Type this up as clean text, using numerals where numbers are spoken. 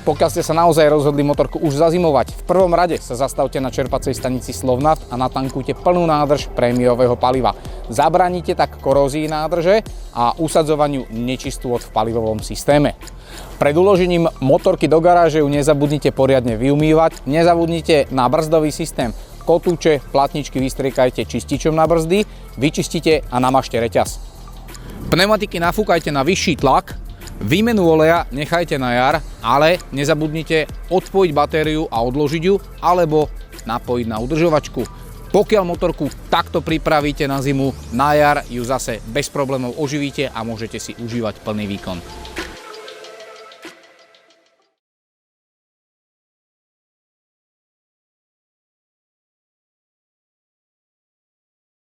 Pokiaľ ste sa naozaj rozhodli motorku už zazimovať, v prvom rade sa zastavte na čerpacej stanici Slovnaft a natankujte plnú nádrž prémiového paliva. Zabránite tak korózii nádrže a usadzovaniu nečistôt v palivovom systéme. Pred uložením motorky do garáže ju nezabudnite poriadne vyumývať, nezabudnite na brzdový systém. Kotúče, platničky vystriekajte čističom na brzdy, vyčistite a namažte reťaz. Pneumatiky nafúkajte na vyšší tlak, výmenu oleja nechajte na jar, ale nezabudnite odpojiť batériu a odložiť ju, alebo napojiť na udržovačku. Pokiaľ motorku takto pripravíte na zimu, na jar ju zase bez problémov oživíte a môžete si užívať plný výkon.